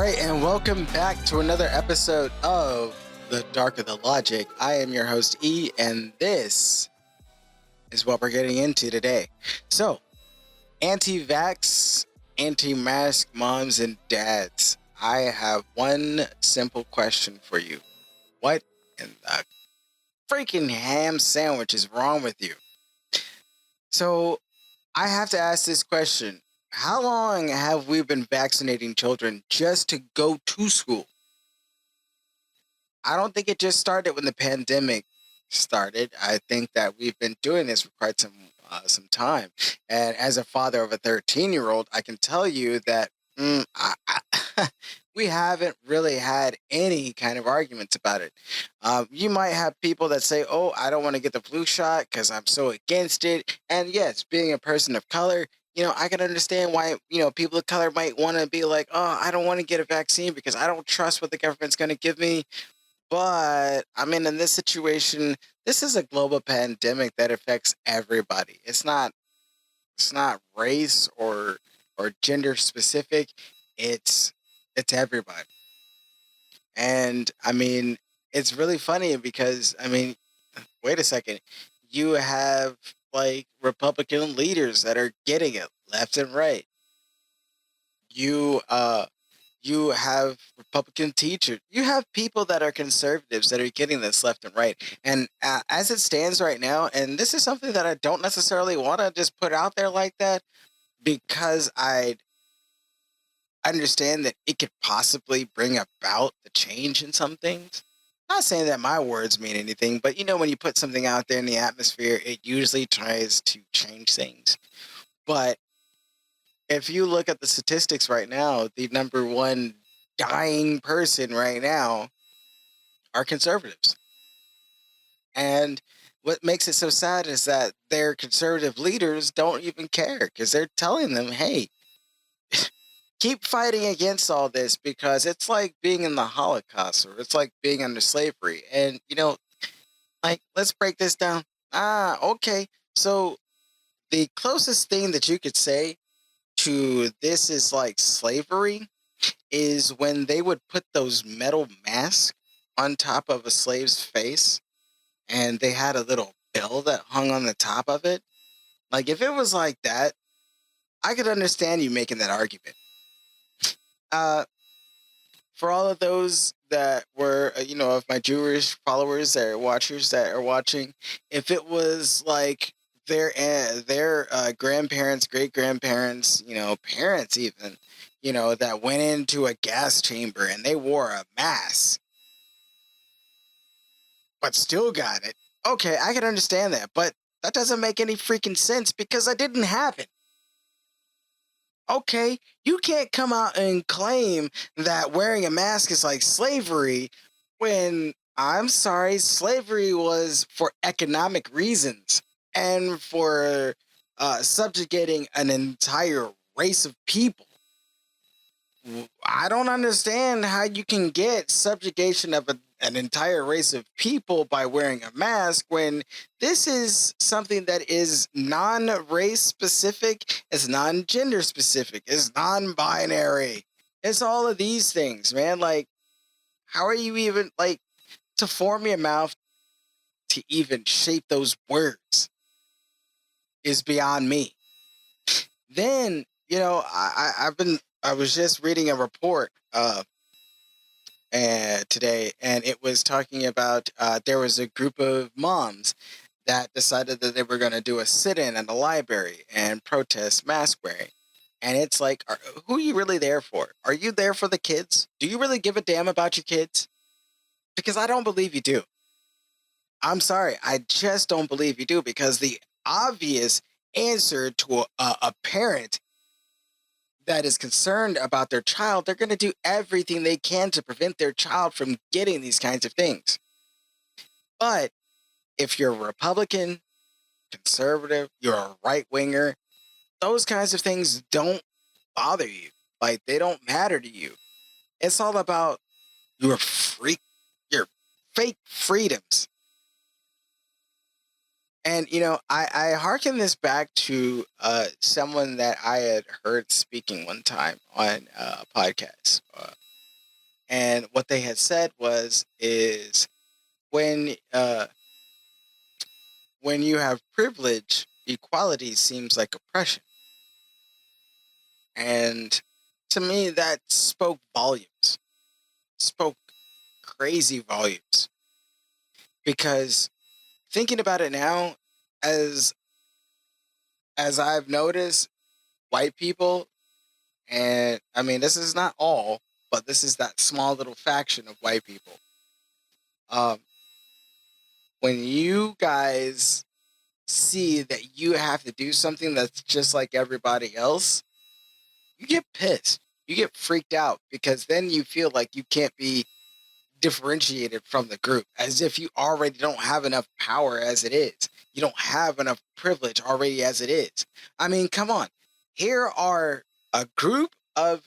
right, and welcome back to another episode of The Dark of the Logic. I am your host, E, and this is what we're getting into today. So, anti-vax, anti-mask moms and dads, I have one simple question for you. What in the freaking ham sandwich is wrong with you? So, I have to ask this question. How long have we been vaccinating children just to go to school? I don't think it just started when the pandemic started. I think that we've been doing this for quite some time. And as a father of a 13-year-old, I can tell you that we haven't really had any kind of arguments about it. You might have people that say, "Oh, I don't want to get the flu shot because I'm so against it." And yes, being a person of color, I can understand why, people of color might want to be like, "Oh, I don't want to get a vaccine because I don't trust what the government's going to give me." But I mean, in this situation, this is a global pandemic that affects everybody. It's not race or gender specific. It's it's everybody. And I mean, it's really funny because I mean, wait a second. You have like Republican leaders that are getting it left and right. You have Republican teachers. You have people that are conservatives that are getting this left and right. And as it stands right now, and this is something that I don't necessarily want to just put out there like that because I understand that it could possibly bring about the change in some things. Not saying that my words mean anything, but when you put something out there in the atmosphere, it usually tries to change things. But if you look at the statistics right now, the number one dying person right now are conservatives. And what makes it so sad is that their conservative leaders don't even care because they're telling them, hey, keep fighting against all this because it's like being in the Holocaust or it's like being under slavery. And, like, let's break this down. Okay. So the closest thing that you could say to this is like slavery is when they would put those metal masks on top of a slave's face and they had a little bell that hung on the top of it. Like, if it was like that, I could understand you making that argument. Uh, for all of those that were, of my Jewish followers that are watchers that are watching, if it was like their grandparents, great grandparents, parents even, that went into a gas chamber and they wore a mask, but still got it. Okay, I can understand that, but that doesn't make any freaking sense because I didn't have it. Okay, you can't come out and claim that wearing a mask is like slavery when I'm sorry, slavery was for economic reasons and for subjugating an entire race of people. I don't understand how you can get subjugation of an entire race of people by wearing a mask when this is something that is non-race specific, it's non-gender specific, it's non-binary. It's all of these things, man. Like, how are you even like to form your mouth to even shape those words is beyond me. Then, I was just reading a report today, and it was talking about there was a group of moms that decided that they were going to do a sit-in at the library and protest mask wearing. And it's like, who are you really there for? Are you there for the kids? Do you really give a damn about your kids? Because I don't believe you do. I'm sorry, I just don't believe you do because the obvious answer to a parent that is concerned about their child, they're going to do everything they can to prevent their child from getting these kinds of things. But if you're a Republican, conservative, you're a right winger, those kinds of things don't bother you. Like, they don't matter to you. It's all about your your fake freedoms. And I hearken this back to someone that I had heard speaking one time on a podcast. And what they had said is when uh, when you have privilege, equality seems like oppression. And to me, that spoke volumes, spoke crazy volumes. Because thinking about it now, as I've noticed, white people, and I mean, this is not all, but this is that small little faction of white people. Um, when you guys see that you have to do something that's just like everybody else, you get pissed. You get freaked out because then you feel like you can't be differentiated from the group, as if you already don't have enough power as it is. You don't have enough privilege already as it is. I mean, come on. Here are a group of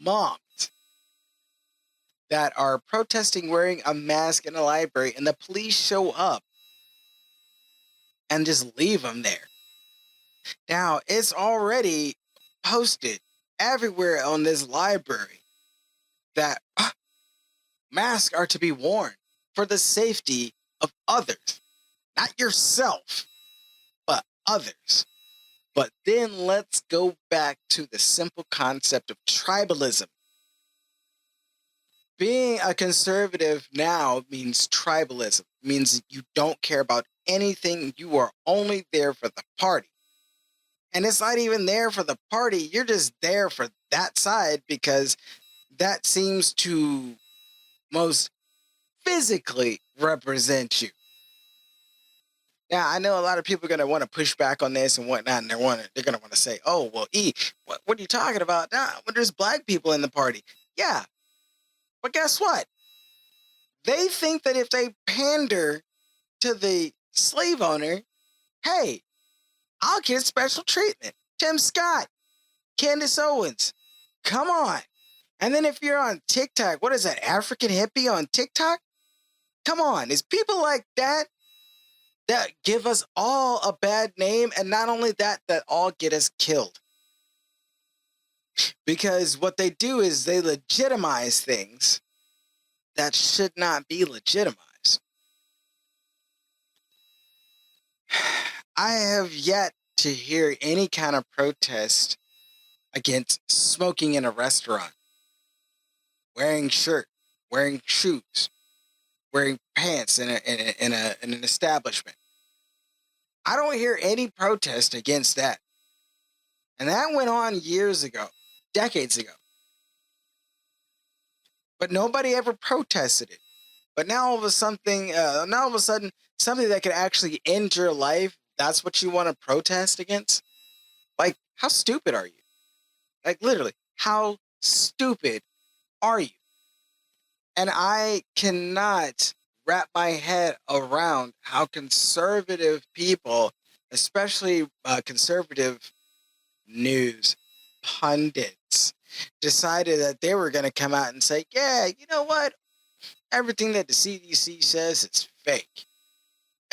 moms that are protesting wearing a mask in a library, and the police show up and just leave them there. Now, it's already posted everywhere on this library that masks are to be worn for the safety of others, not yourself, but others. But then let's go back to the simple concept of tribalism. Being a conservative now means tribalism, means you don't care about anything, you are only there for the party. And it's not even there for the party, you're just there for that side because that seems to most physically represent you. Now, I know a lot of people are going to want to push back on this and whatnot, and they're going to want to say, "Oh, well, what are you talking about? Nah, well, there's black people in the party." Yeah, but guess what? They think that if they pander to the slave owner, hey, I'll get special treatment. Tim Scott, Candace Owens, come on. And then if you're on TikTok, what is that, African hippie on TikTok? Come on, it's people like that give us all a bad name, and not only that, that all get us killed. Because what they do is they legitimize things that should not be legitimized. I have yet to hear any kind of protest against smoking in a restaurant, wearing shirt, wearing shoes, wearing pants in an establishment. I don't hear any protest against that. And that went on years ago, decades ago. But nobody ever protested it. But now all of a sudden, something that could actually end your life, that's what you want to protest against? Like, how stupid are you? Like, literally, how stupid are you? And I cannot wrap my head around how conservative people, especially conservative news pundits, decided that they were going to come out and say, yeah, you know what? Everything that the CDC says is fake.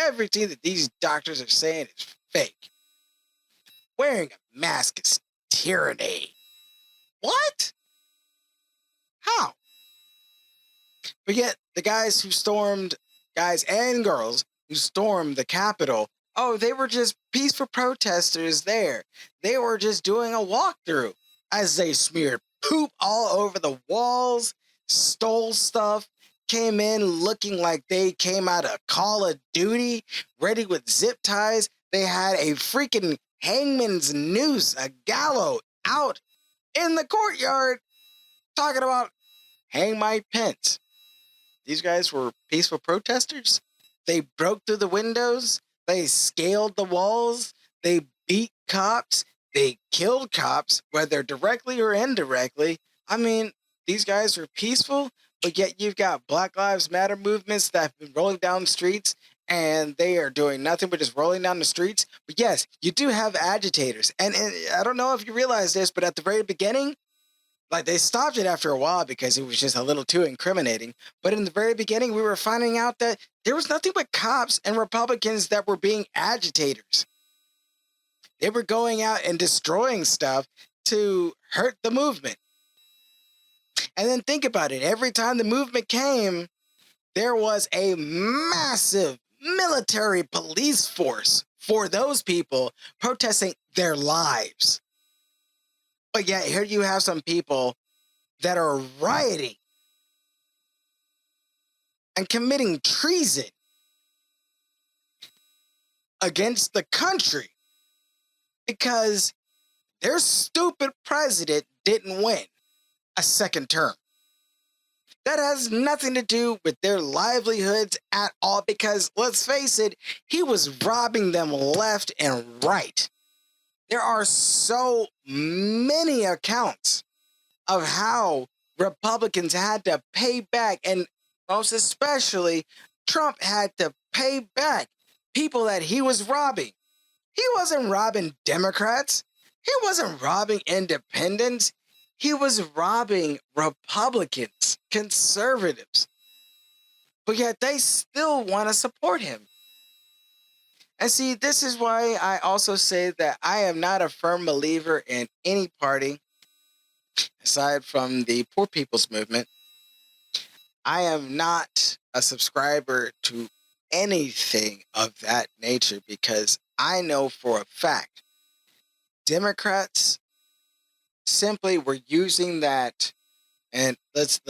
Everything that these doctors are saying is fake. Wearing a mask is tyranny. What? How? But yet, the guys and girls who stormed the Capitol, oh, they were just peaceful protesters there. They were just doing a walkthrough as they smeared poop all over the walls, stole stuff, came in looking like they came out of Call of Duty, ready with zip ties. They had a freaking hangman's noose, a gallows out in the courtyard talking about hang Mike Pence. These guys were peaceful protesters. They broke through the windows. They scaled the walls. They beat cops. They killed cops, whether directly or indirectly. I mean, these guys were peaceful, but yet you've got Black Lives Matter movements that have been rolling down the streets, and they are doing nothing but just rolling down the streets. But yes, you do have agitators. And I don't know if you realize this, but at the very beginning, like, they stopped it after a while because it was just a little too incriminating. But in the very beginning, we were finding out that there was nothing but cops and Republicans that were being agitators. They were going out and destroying stuff to hurt the movement. And then think about it. Every time the movement came, there was a massive military police force for those people protesting their lives. But yet here you have some people that are rioting and committing treason against the country because their stupid president didn't win a second term. That has nothing to do with their livelihoods at all because, let's face it, he was robbing them left and right. There are so many accounts of how Republicans had to pay back, and most especially, Trump had to pay back people that he was robbing. He wasn't robbing Democrats. He wasn't robbing independents. He was robbing Republicans, conservatives. But yet they still want to support him. And see, this is why I also say that I am not a firm believer in any party aside from the Poor People's Movement. I am not a subscriber to anything of that nature because I know for a fact Democrats simply were using that, and let's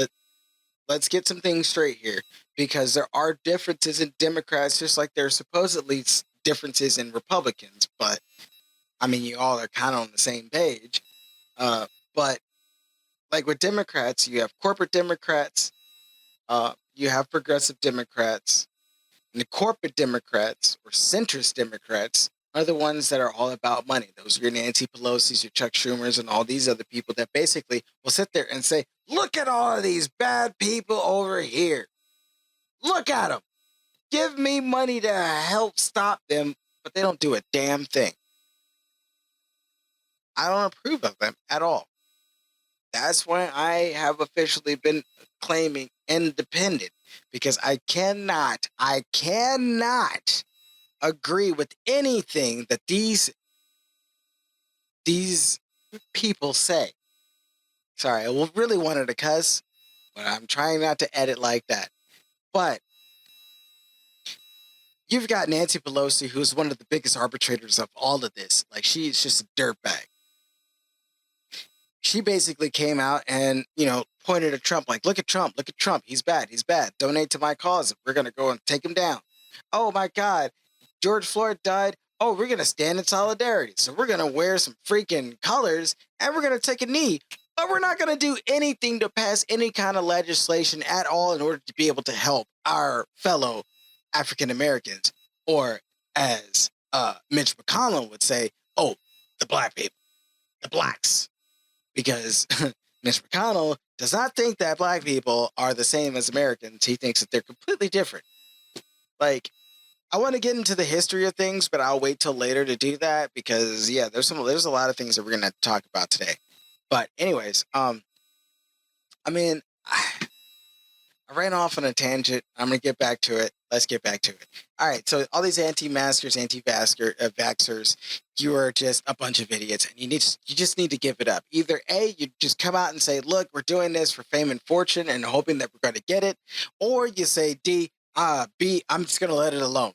get some things straight here because there are differences in Democrats just like there are supposedly differences in Republicans, but I mean you all are kind of on the same page. But like with Democrats, you have corporate Democrats, you have progressive Democrats, and the corporate Democrats or centrist Democrats are the ones that are all about money. Those are your Nancy Pelosi's, your Chuck Schumers, and all these other people that basically will sit there and say, look at all of these bad people over here. Look at them. Give me money to help stop them, but they don't do a damn thing. I don't approve of them at all. That's why I have officially been claiming independent because I cannot agree with anything that these people say. Sorry, I really wanted to cuss, but I'm trying not to edit like that. But you've got Nancy Pelosi, who's one of the biggest arbitrators of all of this. Like, she's just a dirtbag. She basically came out and, pointed at Trump like, look at Trump, he's bad, donate to my cause, we're going to go and take him down. Oh my God, George Floyd died, oh, we're going to stand in solidarity, so we're going to wear some freaking colors and we're going to take a knee, but we're not going to do anything to pass any kind of legislation at all in order to be able to help our fellow African Americans, or as Mitch McConnell would say, oh, the black people, the blacks. Because Mitch McConnell does not think that black people are the same as Americans. He thinks that they're completely different. Like, I want to get into the history of things, but I'll wait till later to do that because, yeah, there's a lot of things that we're going to talk about today. But anyways, I ran off on a tangent. I'm going to get back to it. Let's get back to it. All right. So all these anti-maskers, vaxxers, you are just a bunch of idiots, and you just need to give it up. Either A, you just come out and say, look, we're doing this for fame and fortune and hoping that we're going to get it. Or you say B, I'm just going to let it alone.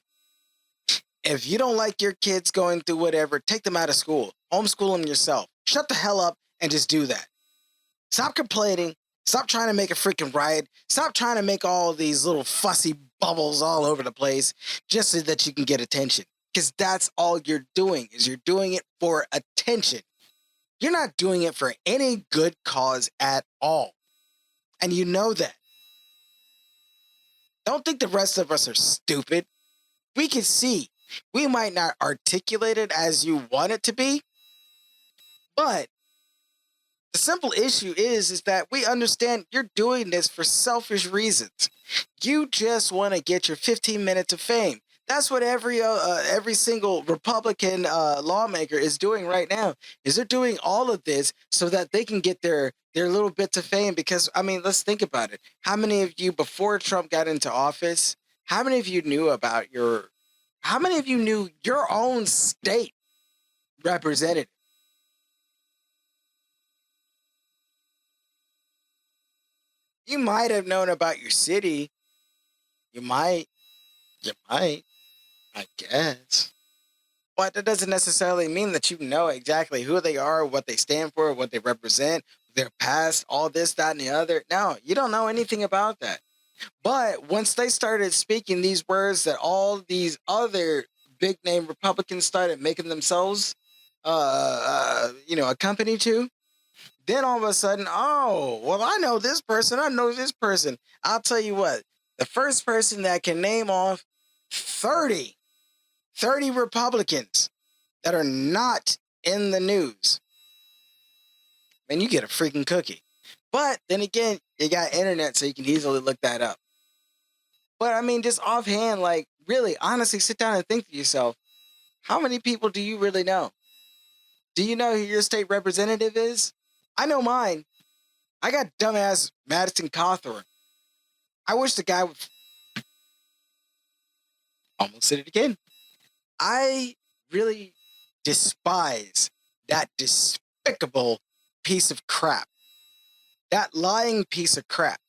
If you don't like your kids going through whatever, take them out of school. Homeschool them yourself. Shut the hell up and just do that. Stop complaining. Stop trying to make a freaking riot. Stop trying to make all these little fussy bubbles all over the place just so that you can get attention. Because that's all you're doing, is you're doing it for attention. You're not doing it for any good cause at all. And you know that. Don't think the rest of us are stupid. We can see. We might not articulate it as you want it to be, but the simple issue is that we understand you're doing this for selfish reasons. You just want to get your 15 minutes of fame. That's what every single Republican lawmaker is doing right now. Is they're doing all of this so that they can get their little bits of fame. Because let's think about it. How many of you before Trump got into office? How many of you knew your own state representative? You might have known about your city. You might, you might, I guess. But that doesn't necessarily mean that you know exactly who they are, what they stand for, what they represent, their past, all this, that, and the other. No, you don't know anything about that. But once they started speaking these words that all these other big name Republicans started making themselves, a company to, then all of a sudden, oh, well, I know this person. I know this person. I'll tell you what, the first person that can name off 30, 30 Republicans that are not in the news, man, you get a freaking cookie. But then again, you got internet, so you can easily look that up. But I mean, just offhand, like, really, honestly, sit down and think to yourself, how many people do you really know? Do you know who your state representative is? I know mine. I got dumbass Madison Cawthorn. I wish the guy would almost said it again. I really despise that despicable piece of crap. That lying piece of crap.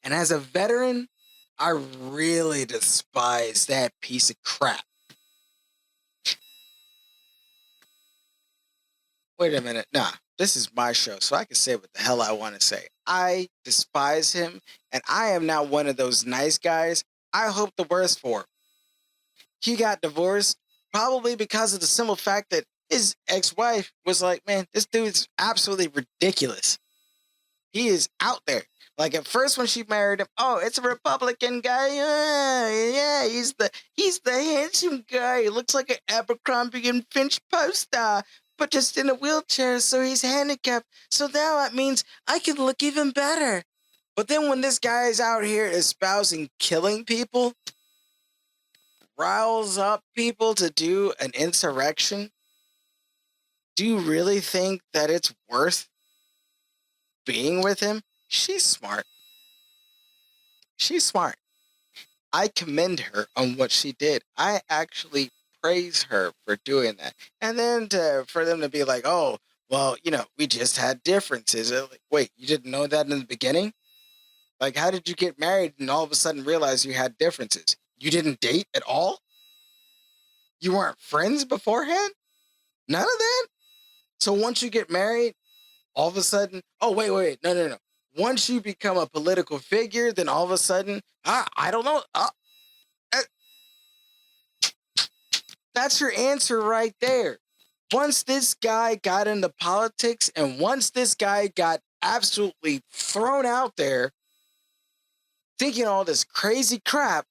And as a veteran, I really despise that piece of crap. Wait a minute. Nah, this is my show, so I can say what the hell I want to say. I despise him, and I am not one of those nice guys. I hope the worst for him. He got divorced probably because of the simple fact that his ex-wife was like, man, this dude's absolutely ridiculous. He is out there. Like at first when she married him, oh, it's a Republican guy. Yeah, he's the handsome guy. He looks like an Abercrombie and Finch poster, but just in a wheelchair, so he's handicapped. So now that means I can look even better. But then when this guy is out here espousing killing people, riles up people to do an insurrection, do you really think that it's worth being with him? She's smart. She's smart. I commend her on what she did. I actually praise her for doing that. And then for them to be like, oh, well, we just had differences. Like, wait, you didn't know that in the beginning? Like, how did you get married and all of a sudden realize you had differences? You didn't date at all? You weren't friends beforehand? None of that? So once you get married, all of a sudden, oh, wait, no. Once you become a political figure, then all of a sudden, I don't know. Uh, that's your answer right there. Once this guy got into politics and once this guy got absolutely thrown out there thinking all this crazy crap,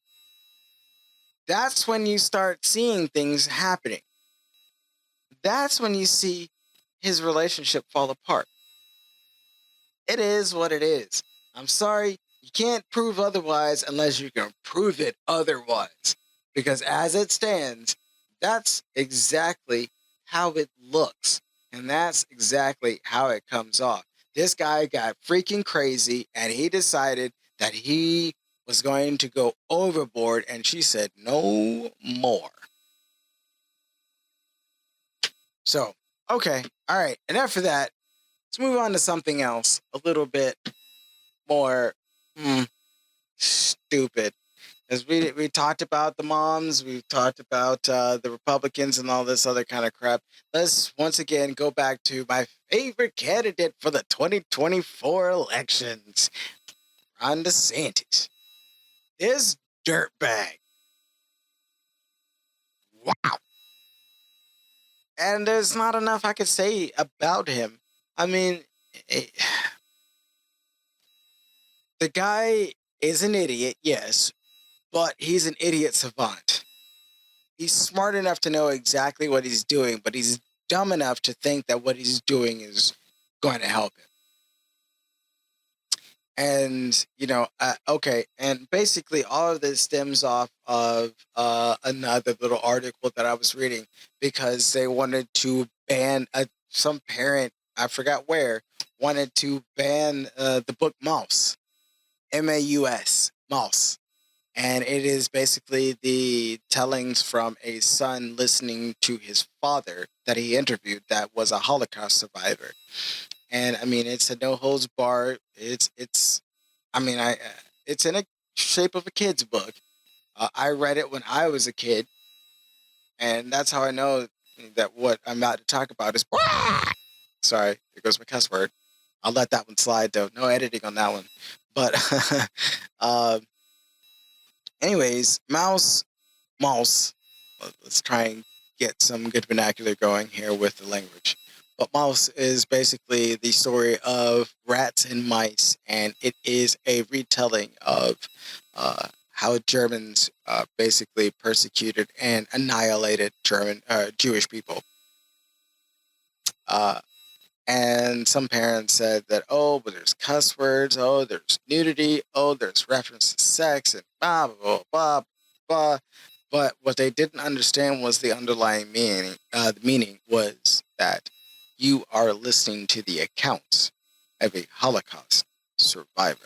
that's when you start seeing things happening. That's when you see his relationship fall apart. It is what it is. I'm sorry, you can't prove otherwise unless you can prove it otherwise. Because as it stands, that's exactly how it looks. And that's exactly how it comes off. This guy got freaking crazy and he decided that he was going to go overboard, and she said no more. So, okay, all right, enough of that. Let's move on to something else a little bit more stupid. As we talked about the moms, we've talked about the Republicans and all this other kind of crap. Let's once again go back to my favorite candidate for the 2024 elections, Ron DeSantis. This dirtbag. Wow. And there's not enough I could say about him. I mean, the guy is an idiot, yes, but he's an idiot savant. He's smart enough to know exactly what he's doing, but he's dumb enough to think that what he's doing is going to help him. And, okay. And basically, all of this stems off of another little article that I was reading because they wanted to ban some parent, I forgot where, wanted to ban the book Maus, Maus, Maus. And it is basically the tellings from a son listening to his father that he interviewed that was a Holocaust survivor. and I mean it's a no holds bar. I mean it's in a shape of a kid's book. I read it when I was a kid, and that's how I know that what I'm about to talk about is. Sorry, there goes my cuss word. I'll let that one slide though. No editing on that one. But uh, anyways, mouse. Let's try and get some good vernacular going here with the language. But Mouse is basically the story of rats and mice, and it is a retelling of how Germans basically persecuted and annihilated Jewish people. And some parents said that, oh, but there's cuss words, oh, there's nudity, oh, there's reference to sex, and blah, blah, blah, blah, blah. But what they didn't understand was the underlying meaning. The meaning was that you are listening to the accounts of a Holocaust survivor.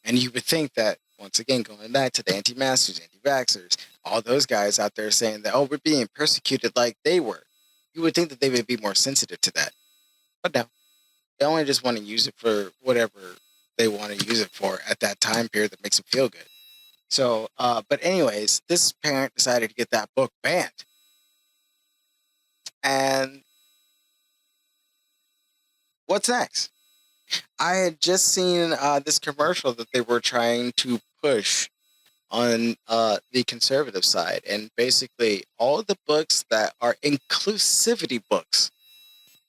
And you would think that, once again, going back to the anti-maskers, anti-vaxxers, all those guys out there saying that, oh, we're being persecuted like they were. You would think that they would be more sensitive to that. But no. They only just want to use it for whatever they want to use it for at that time period that makes them feel good. So, but anyways, this parent decided to get that book banned. And what's next? I had just seen this commercial that they were trying to push on the conservative side. And basically, all the books that are inclusivity books.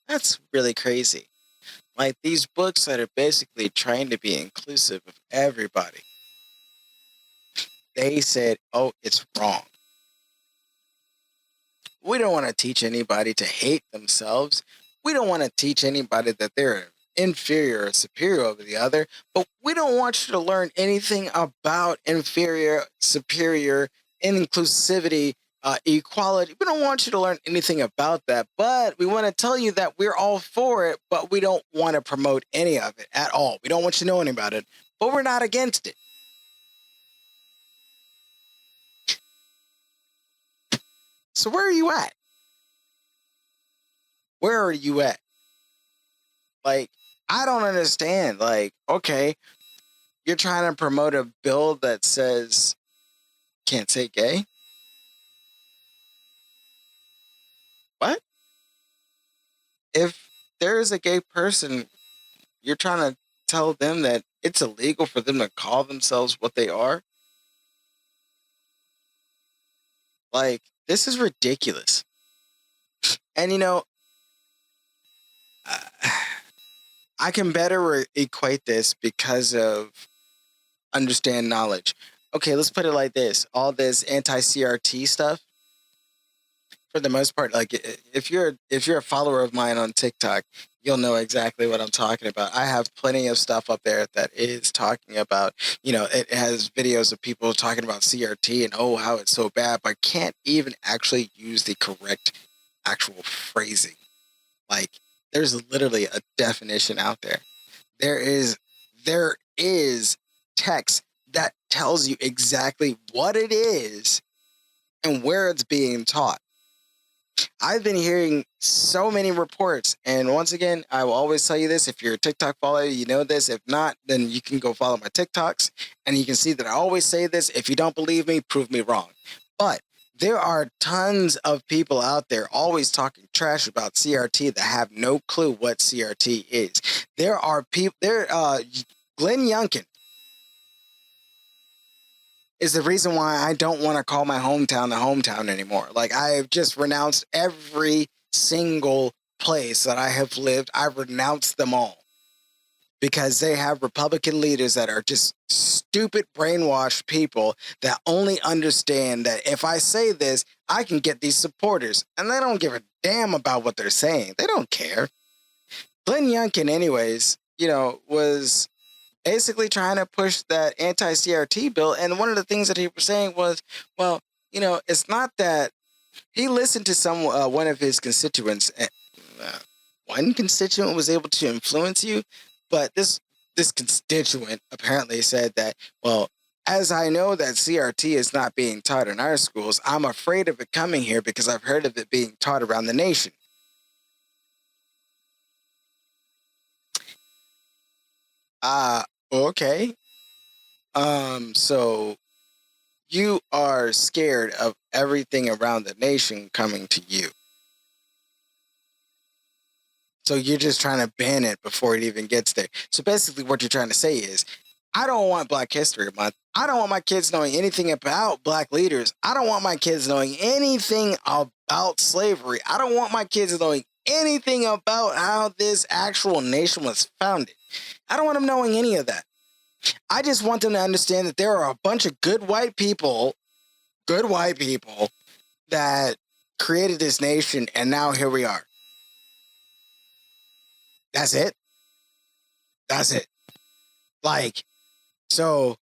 That's really crazy. Like these books that are basically trying to be inclusive of everybody. They said, oh, it's wrong. We don't want to teach anybody to hate themselves. We don't want to teach anybody that they're inferior or superior over the other. But we don't want you to learn anything about inferior, superior, inclusivity, equality. We don't want you to learn anything about that. But we want to tell you that we're all for it, but we don't want to promote any of it at all. We don't want you knowing about it, but we're not against it. So where are you at? Where are you at? Like, I don't understand. Like, okay, you're trying to promote a bill that says can't say gay? What? If there is a gay person, you're trying to tell them that it's illegal for them to call themselves what they are? Like, this is ridiculous. And I can better equate this because of understand knowledge. Okay, let's put it like this. All this anti-CRT stuff, for the most part, like if you're a follower of mine on TikTok, you'll know exactly what I'm talking about. I have plenty of stuff up there that is talking about, it has videos of people talking about CRT and oh how it's so bad, but can't even actually use the correct actual phrasing. Like there's literally a definition out there. There is text that tells you exactly what it is and where it's being taught. I've been hearing so many reports, and once again, I will always tell you this. If you're a TikTok follower, you know this. If not, then you can go follow my TikToks, and you can see that I always say this. If you don't believe me, prove me wrong. But there are tons of people out there always talking trash about CRT that have no clue what CRT is. There are people, Glenn Youngkin is the reason why I don't want to call my hometown the hometown anymore. Like, I've just renounced every single place that I have lived. I've renounced them all because they have Republican leaders that are just stupid, brainwashed people that only understand that if I say this, I can get these supporters. And they don't give a damn about what they're saying. They don't care. Glenn Youngkin, anyways, was basically trying to push that anti-CRT bill. And one of the things that he was saying was, well, it's not that he listened to one of his constituents. One constituent was able to influence you, but this constituent apparently said that, well, as I know that CRT is not being taught in our schools, I'm afraid of it coming here because I've heard of it being taught around the nation. Uh okay. So you are scared of everything around the nation coming to you. So you're just trying to ban it before it even gets there. So basically, what you're trying to say is, I don't want Black History Month. I don't want my kids knowing anything about Black leaders. I don't want my kids knowing anything about slavery. I don't want my kids knowing anything about how this actual nation was founded. I don't want them knowing any of that. I just want them to understand that there are a bunch of good white people that created this nation, and now here we are. That's it. That's it. Like, so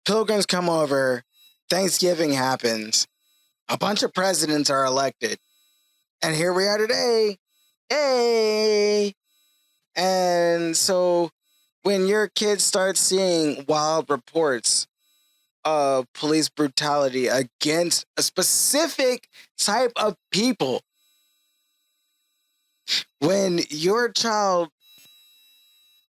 pilgrims come over, Thanksgiving happens, a bunch of presidents are elected, and here we are today. Hey! And so when your kids start seeing wild reports of police brutality against a specific type of people, when your child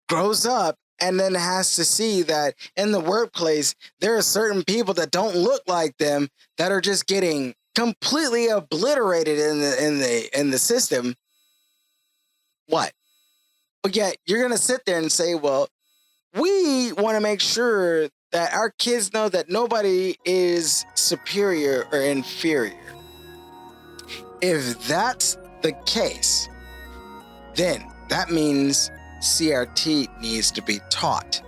grows up and then has to see that in the workplace there are certain people that don't look like them that are just getting completely obliterated in the system, what? But yet you're gonna sit there and say, well, we want to make sure that our kids know that nobody is superior or inferior. If that's the case, then that means CRT needs to be taught.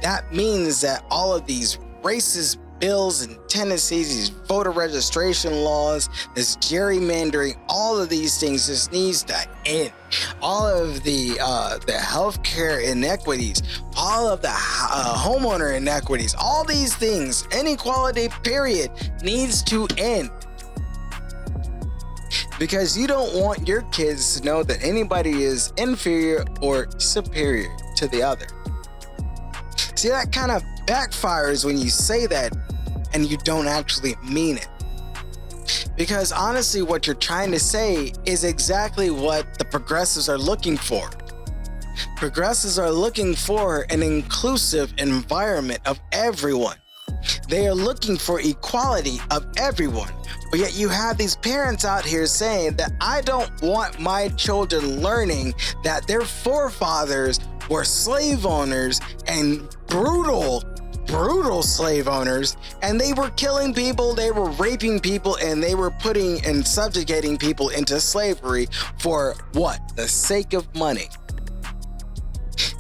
That means that all of these racist bills and tendencies, these voter registration laws, this gerrymandering, all of these things just needs to end. All of the healthcare inequities, all of the homeowner inequities, all these things, inequality period, needs to end. Because you don't want your kids to know that anybody is inferior or superior to the other. See, that kind of backfires when you say that and you don't actually mean it. Because honestly, what you're trying to say is exactly what the progressives are looking for. Progressives are looking for an inclusive environment of everyone. They are looking for equality of everyone. But yet you have these parents out here saying that I don't want my children learning that their forefathers were slave owners and brutal slave owners, and they were killing people, they were raping people, and they were putting and subjugating people into slavery for what? The sake of money.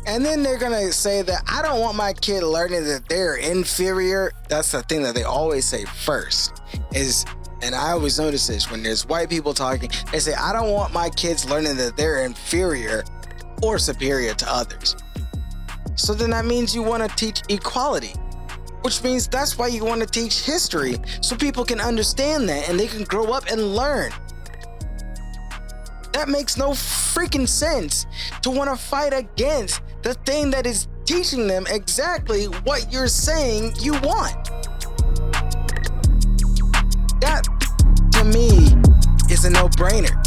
And then they're gonna say that I don't want my kid learning that they're inferior. That's the thing that they always say first is, and I always notice this when there's white people talking, they say, I don't want my kids learning that they're inferior or superior to others. So then that means you want to teach equality, which means that's why you want to teach history, so people can understand that and they can grow up and learn. That makes no freaking sense to want to fight against the thing that is teaching them exactly what you're saying you want. That, to me, is a no-brainer.